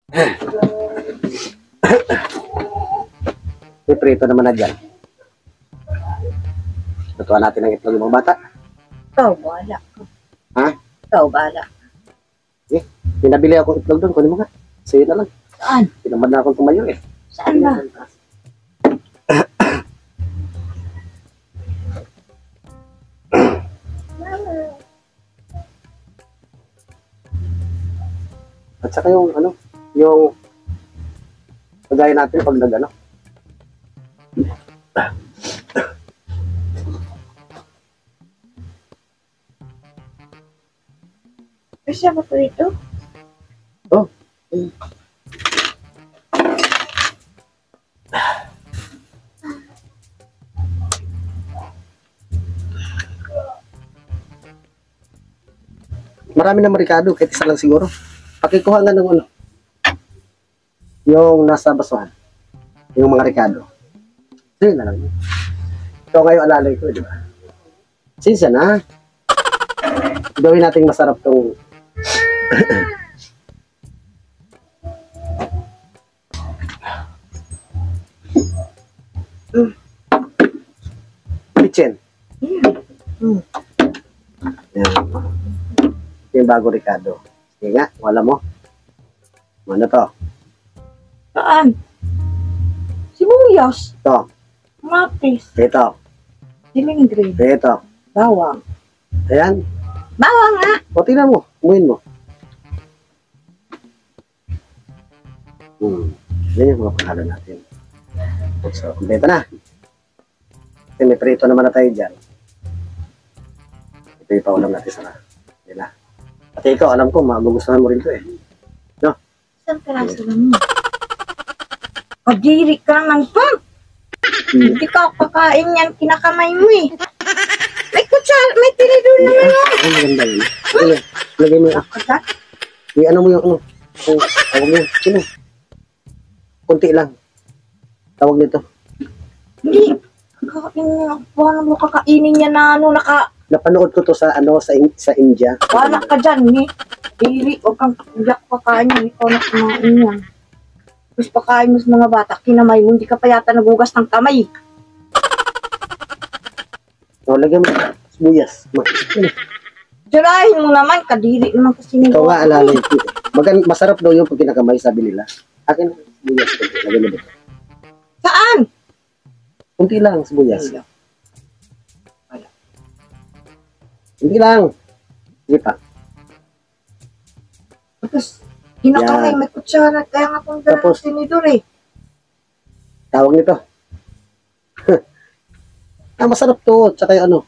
May prito naman na dyan. Lutuan natin ang itlog ng mga bata. Ikaw, bahala. Ha? Ikaw, bahala. Eh, pinabili ako itlog doon. Kunin mo nga. Sa'yo na lang. Saan? Tinamad na akong tumayo eh. Saan ba? At saka yung ano, yung pagaya natin pag nag-ano. Kasi ako po ito. Oh. Marami na marikado, kahit isa lang siguro. Pakikuha nga ng ano, yung nasa basuhan, yung mga rikado. So yun na lang. Ito ngayon alalay ko, di ba? Sinsa na. Gawin natin masarap tong kitchen. Yan. Yung bago ricado. Sige nga, wala mo. Ano to? Saan? Sibuyas. Ito. Matis. Ito. Diling green. Ito. Bawang. Ayan. Bawang nga. O, tingnan mo. Umuin mo. Yan yung mga pangalan natin. So, kompleto na. Kasi may prito naman na tayo dyan. Ito yung paulam natin sa nila. At ikaw, alam ko, magugustuhan mo rin ito eh. No? Isang peraso lang mo. Pagdiri ka ng pump. Hindi ka kakain yan, kinakamay mo eh. May kutsara, may tinidor naman mo. Ang maganda yun. Ano, lagay mo yung Kagat? ano mo yung ano. Tawag mo yung, sino? Kunti lang. Tawag nito. Hindi. Kakain niya. Paano mo kakainin niya na ano, Napanood ko to sa ano sa India. Wala ka dyan eh. Diri, huwag kang iyak pakain yan. Ikaw na kumain yan. Tapos pakain mo sa mga bata, kinamay mo, hindi ka pa yata nagugas ng kamay. O, lagyan mo. Sibuyas. Tirahin mo naman, kadiri naman kasi nila. Ikaw nga alalay. Masarap daw yung pag kinakamay, sabi nila. Akin, sibuyas. Lagyan mo dito. Saan? Kunti lang, sibuyas. Hindi lang. Sige pa. Tapos, kinakamay, Yan. may kutsara, kaya nga kung dala Tapos, ng tinidor eh. Tawag nito. Masarap to. Tsaka yung ano.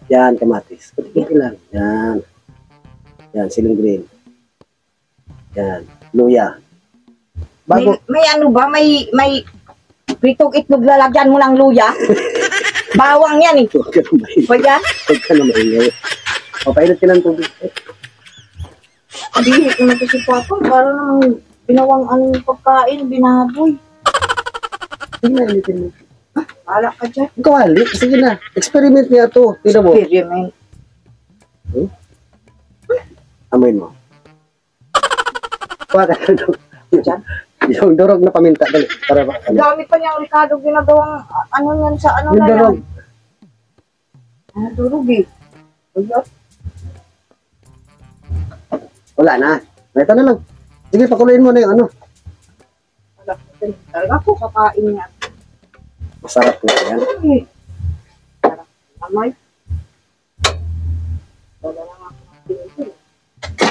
Yan, kamatis. Kunti lang. Yan. Yan, siling green. Yan. Luya. Bago. May ano ba, may pritong itlog lalagyan mo ng luya. Bawang yan eh. Huwag ka na maingay. Ba yan? Huwag ka na maingay. Papainat ka ng tubig. Kadiri naman kasi papa, para namang binawang anong pagkain, binaboy. Sige na, ilitin mo. Wala ka dyan. Kawali. Sige na. Experiment niya to. Tignan mo. Experiment. Amoy mo. Kuha ka na doon. Dyan. Yung durog na paminta. Dali. Para ba? Ang dami pa niyang Ricardo ginagawang ano yan sa ano Yung na durog. yan. Ano durog eh. Ayot. Wala na. Ito na lang. Sige, pakuluin mo na yung ano. Wala ka dyan. Talaga po kakain niya. Masarap na yan. Ay. Sarap namay. Wala na nga akong tinidor.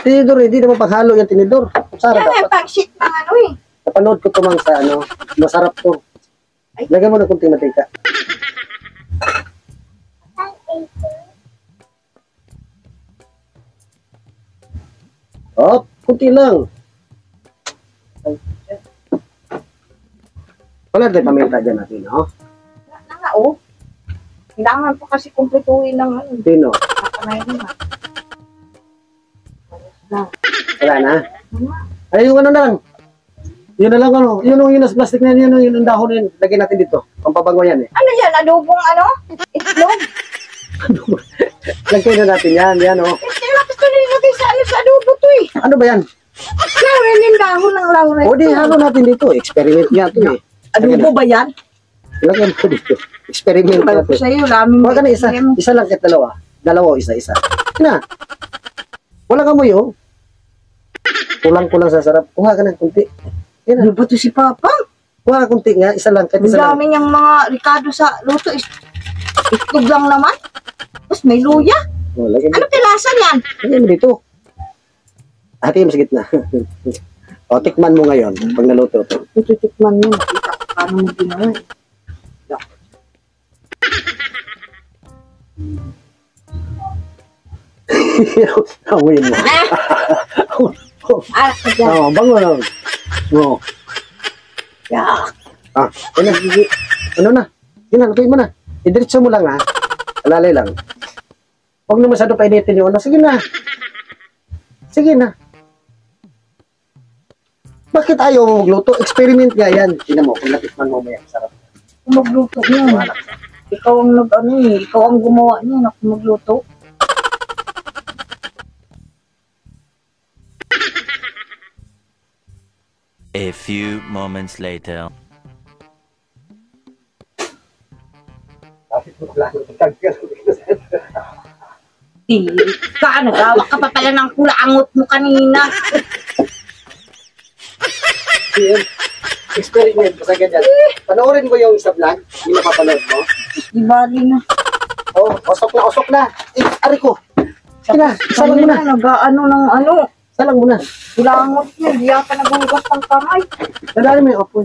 Tinidor, hindi naman paghalo yung tinidor. Masarap Yan dapat. yung pang-shit ng ano eh. Napanood ko tumang sa ano. Masarap to. Ay. Lagyan mo ng kunting matika. Oh, kunti lang. Wala tayo paminta dyan natin, oh. Wala na nga oh. Kailangan pa kasi kumpletuhin ng ano. Pino. Kakamay na. Na. Wala na. Ano? Ay, yung ano na lang. Yun na lang, ano. Yun yung nasa plastic na yun, yung dahon yun. Lagyan natin dito. Pampabango yan, eh. Ano yan? Adobong ano? Itlog? Lagyan na natin yan, yan, oh. Hindi natin ito nilagay sa ano sa adobo to eh. Ano ba yan? Laurel yung dahon ng laurel. O di, halo natin dito. Experiment nga ito eh. Adobo ba yan? Ilagyan mo dito. Experiment Sabi nga ko ito. sa'yo, laming Huwag ka na isa. Isa lang kahit dalawa. Dalawa o isa-isa. Na. Walang amoy oh. Kulang-kulang sa sarap. Kuha ka ng kunti. Yan Ano na. ba to si Papa? Kuha ka kunti nga. Isa lang. Kahit Ang isa lang. dami niyang mga Ricardo sa luto. Itlog lang naman. Tapos may luya. O, lagyan mo. Ano tilasan yan? Lagyan mo dito. Hati mo sa gitna. O, tikman mo ngayon. Pag naluto ito. Tututikman mo. Nakita ko paano mo ginawa eh. Amoyin mo. Ah, kaya. Oo, bango lang. Oo. Yeah. Ah, ano, ano na? Sige na, lagay mo na. Idiretso mo lang ha. Alalay lang. Huwag na masyado painitin yung ano. Sige na. Sige na. Bakit ayaw mo magluto? Experiment nga yan. Tingnan mo, kung natikman mo may sarap. Kung magluto niya. Ikaw ang nag-ano eh. Ikaw ang gumawa niya. Ako magluto. A few moments later. Ka, nagawa ka pa pala ng kulangot mo kanina. Experiment sa ganyan. Panoorin mo yung sa vlog. Hindi napapanood mo. Di bali na. Oh, osok na, osok na. Eh, ari ko. Sige na, salang mo na. Kanina, nag-ano ng ano. Salang mo na. Kulangot niya. Hindi yata naghugas ng kamay. Nadali mo yung opo.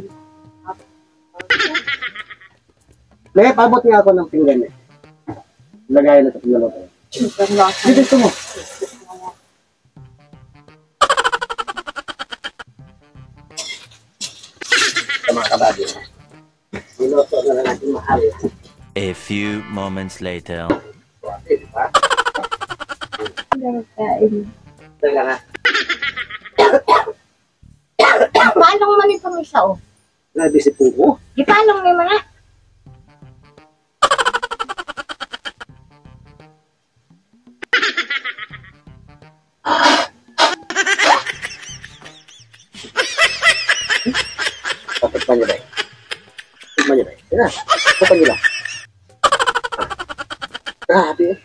Lagay, pabot nga ako ng pinggan eh. Lagay na sa pinaloto. Ang lasa. Dito mo. Sa mga kabady. Niloto na lang natin mahal. A few moments later. Di ba? Talaga nga. Palong man itong isa oh. Grabe si Pugo. Di palong may mga. Patikman niyo ba eh? Tikman niyo ba eh? Yan na. Tikman niyo lang. Grabe eh.